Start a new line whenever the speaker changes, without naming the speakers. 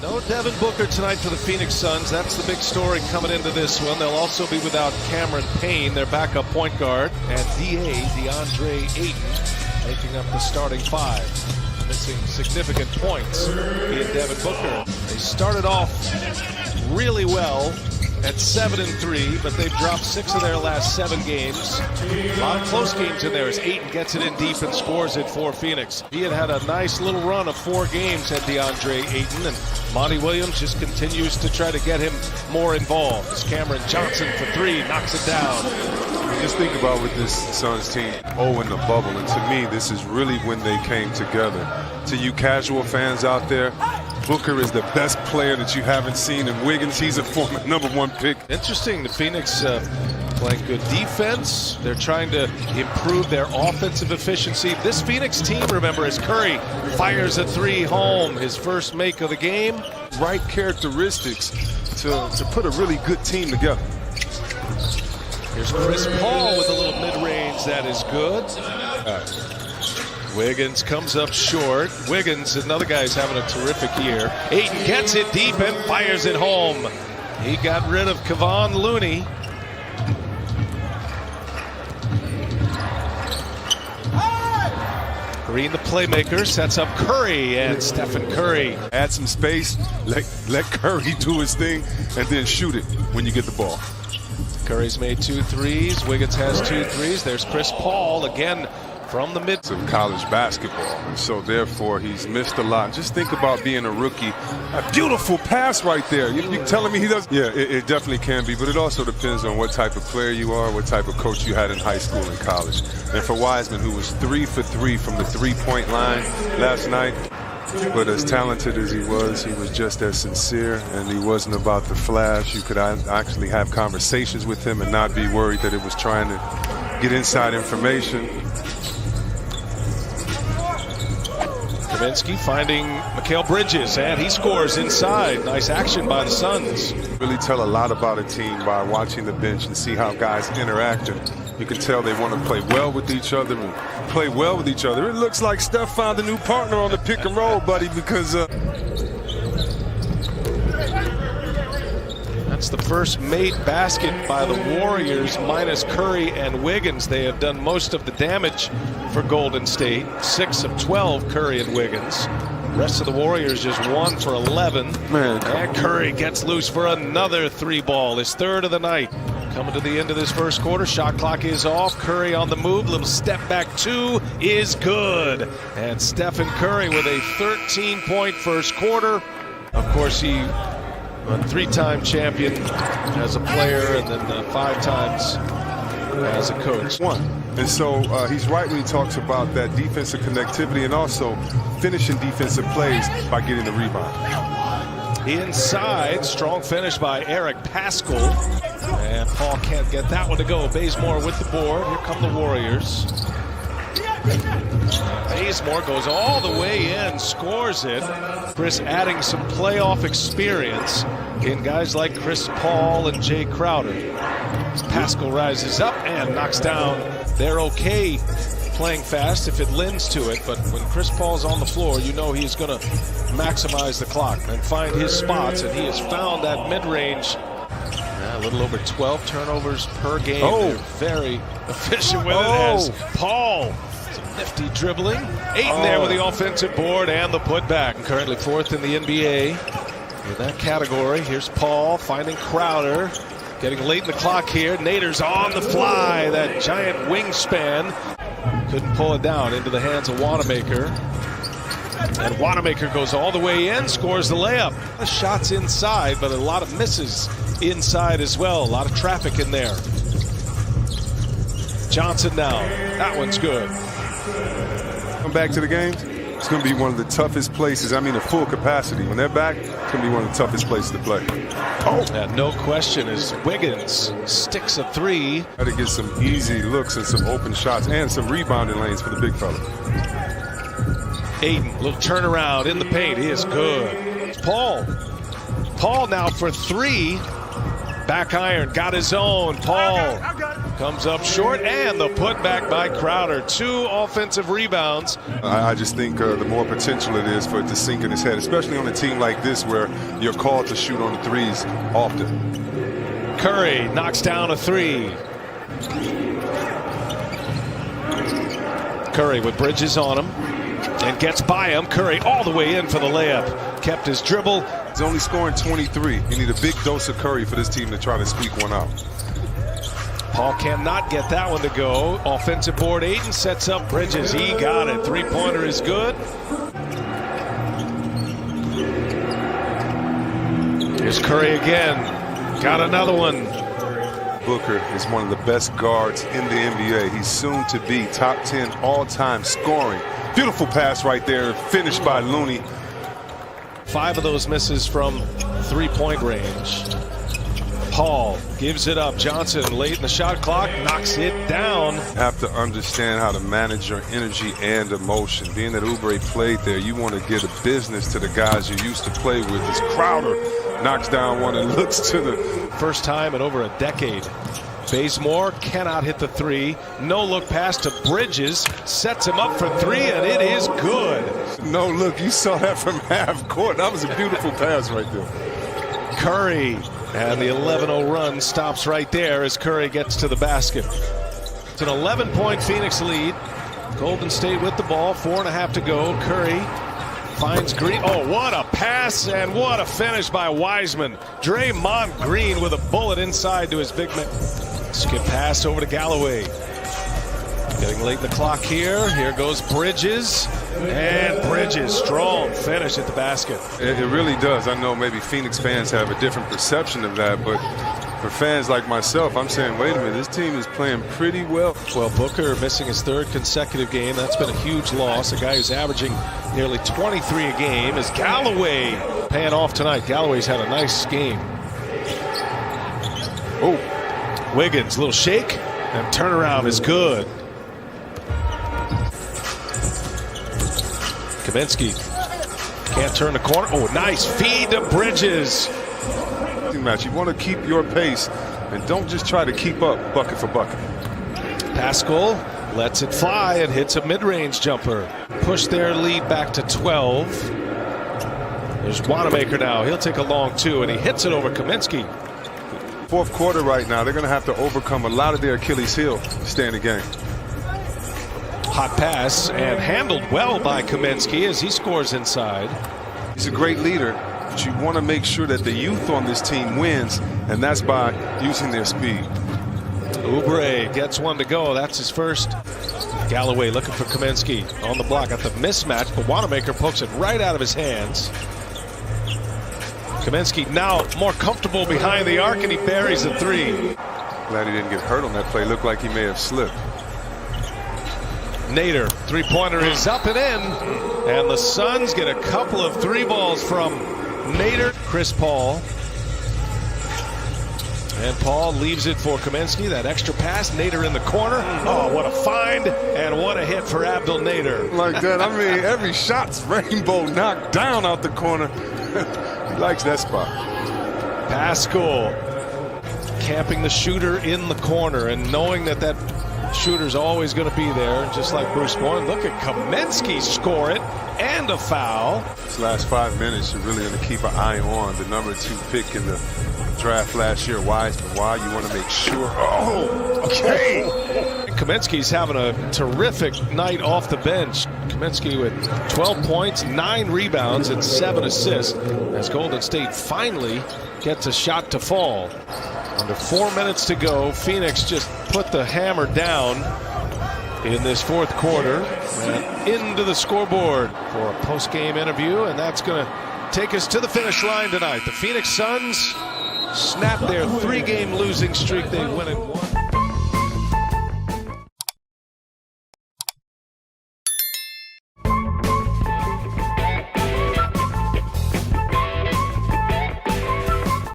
No Devin Booker tonight for the Phoenix Suns. That's the big story coming into this one. They'll also be without Cameron Payne, their backup point guard, and DeAndre Ayton making up the starting five. Missing significant points. He and Devin Booker. They started off really well at 7-3, but they've dropped 6 of their last 7 games. A lot of close games in there as Ayton gets it in deep and scores it for Phoenix. He had a nice little run of 4 games, had DeAndre Ayton, and Monty Williams just continues to try to get him more involved. As Cameron Johnson for 3 knocks it down.
Just think about with this Suns team, in the bubble, and to me, this is really when they came together. To you casual fans out there, Booker is the best player that you haven't seen, and Wiggins, he's a former #1 pick.
Interesting, the Phoenix playing good defense. They're trying to improve their offensive efficiency. This Phoenix team, remember, as Curry fires a 3 home, his first make of the game.
Right characteristics to put a really good team together.
Here's Chris Paul with a little mid-range that is good. Wiggins comes up short. Wiggins, another guy who's having a terrific year. Ayton gets it deep and fires it home. He got rid of Kevon Looney. Green, the playmaker, sets up Curry, and Stephen Curry.
Add some space, let Curry do his thing, and then shoot it when you get the ball.
Curry's made 2 threes. Wiggins has 2 threes. There's Chris Paul again from the mid.
Of college basketball, and so therefore he's missed a lot. Just think about being a rookie. A beautiful pass right there. You telling me he does? Yeah, it definitely can be, but it also depends on what type of player you are, what type of coach you had in high school and college. And for Wiseman, who was 3 for 3 from the 3-point line last night, but as talented as he was just as sincere, and he wasn't about the flash. You could actually have conversations with him and not be worried that it was trying to get inside information.
Kaminsky finding Mikal Bridges, and he scores inside. Nice action by the Suns.
Really tell a lot about a team by watching the bench and see how guys interact. You can tell they want to play well with each other and play well with each other. It looks like Steph found a new partner on the pick and roll, buddy, because
that's the first made basket by the Warriors minus Curry and Wiggins. They have done most of the damage for Golden State. 6 of 12, Curry and Wiggins. The rest of the Warriors just 1 for 11.
Man,
and Curry gets loose for another 3-ball, his 3rd of the night. Coming to the end of this first quarter, shot clock is off. Curry on the move, little step back 2 is good. And Stephen Curry with a 13-point first quarter. Of course, he a 3-time champion as a player, and then 5 times as a coach.
And so he's right when he talks about that defensive connectivity and also finishing defensive plays by getting the rebound.
Inside, strong finish by Eric Paschall. And Paul can't get that one to go. Bazemore with the board. Here come the Warriors. Bazemore goes all the way in, scores it. Chris adding some playoff experience in guys like Chris Paul and Jay Crowder. Paschall rises up and knocks down. They're okay playing fast if it lends to it, but when Chris Paul's on the floor, you know he's going to maximize the clock and find his spots, and he has found that mid-range. A little over 12 turnovers per game. They're very efficient with it as Paul. Some nifty dribbling. Ayton there with the offensive board and the putback. Currently 4th in the NBA in that category. Here's Paul finding Crowder. Getting late in the clock here. Nader's on the fly. That giant wingspan. Couldn't pull it down into the hands of Wanamaker. And Wanamaker goes all the way in, scores the layup. The shots inside, but a lot of misses inside as well. A lot of traffic in there. Johnson now. That one's good.
Come back to the game. It's going to be one of the toughest places. I mean, at full capacity. When they're back, it's going to be one of the toughest places to play.
No question, as Wiggins sticks a 3.
Got to get some easy looks and some open shots and some rebounding lanes for the big fella.
Ayton, little turnaround in the paint. He is good. It's Paul. Paul now for 3. Back iron, got his own. Paul Comes up short, and the putback by Crowder. 2 offensive rebounds.
I just think the more potential it is for it to sink in his head, especially on a team like this where you're called to shoot on the threes often.
Curry knocks down a 3. Curry with Bridges on him and gets by him. Curry all the way in for the layup. Kept his dribble.
He's only scoring 23. You need a big dose of Curry for this team to try to squeak one out.
Paul cannot get that one to go. Offensive board, Ayton sets up Bridges. He got it. 3-pointer is good. Here's Curry again. Got another one.
Booker is one of the best guards in the NBA. He's soon to be top 10 all-time scoring. Beautiful pass right there, finished by Looney.
5 of those misses from 3-point range. Paul gives it up. Johnson late in the shot clock, knocks it down.
You have to understand how to manage your energy and emotion. Being that Oubre played there, you want to give a business to the guys you used to play with. As Crowder knocks down one and looks to the
first time in over a decade. Bazemore cannot hit the 3. No look pass to Bridges. Sets him up for 3, and it is good.
No look. You saw that from half court. That was a beautiful pass right there.
Curry, and the 11-0 run stops right there as Curry gets to the basket. It's an 11-point Phoenix lead. Golden State with the ball, 4.5 to go. Curry finds Green. Oh, what a pass and what a finish by Wiseman. Draymond Green with a bullet inside to his big man. Skip pass over to Galloway. Getting late in the clock here. Here goes Bridges. And Bridges, strong finish at the basket.
It really does. I know maybe Phoenix fans have a different perception of that, but for fans like myself, I'm saying, wait a minute, this team is playing pretty well.
Well, Booker missing his 3rd consecutive game. That's been a huge loss. A guy who's averaging nearly 23 a game is Galloway paying off tonight. Galloway's had a nice game. Oh, Wiggins, little shake, and turnaround is good. Kaminsky can't turn the corner. Oh, nice feed to Bridges.
Match. You want to keep your pace and don't just try to keep up bucket for bucket.
Pascal lets it fly and hits a mid-range jumper. Push their lead back to 12. There's Wanamaker now. He'll take a long 2, and he hits it over Kaminsky.
4th quarter right now. They're going to have to overcome a lot of their Achilles heel to stay in the game.
Hot pass and handled well by Kaminsky as he scores inside.
He's a great leader, but you want to make sure that the youth on this team wins, and that's by using their speed.
Oubre gets one to go. That's his first. Galloway looking for Kaminsky on the block. Got the mismatch, but Wanamaker pokes it right out of his hands. Kaminsky now more comfortable behind the arc, and he buries a 3.
Glad he didn't get hurt on that play. Looked like he may have slipped.
Nader, 3-pointer is up and in, and the Suns get a couple of 3 balls from Nader. Chris Paul, and Paul leaves it for Kaminsky. That extra pass, Nader in the corner. Oh, what a find and what a hit for Abdel Nader.
Like that, I mean, every shot's rainbow knocked down out the corner. He likes that spot.
Pascal camping the shooter in the corner and knowing that that shooter's always going to be there, just like Bruce Bowen. Look at Kaminsky score it, and a foul.
This last 5 minutes, you're really going to keep an eye on the number 2 pick in the draft last year, Wiseman. Why? You want to make sure. Oh, okay.
Kaminsky's having a terrific night off the bench. Kaminsky with 12 points, 9 rebounds, and 7 assists as Golden State finally gets a shot to fall. Under 4 minutes to go, Phoenix just put the hammer down in this 4th quarter and into the scoreboard for a post-game interview, and that's going to take us to the finish line tonight. The Phoenix Suns snap their 3-game losing streak. They win it 1.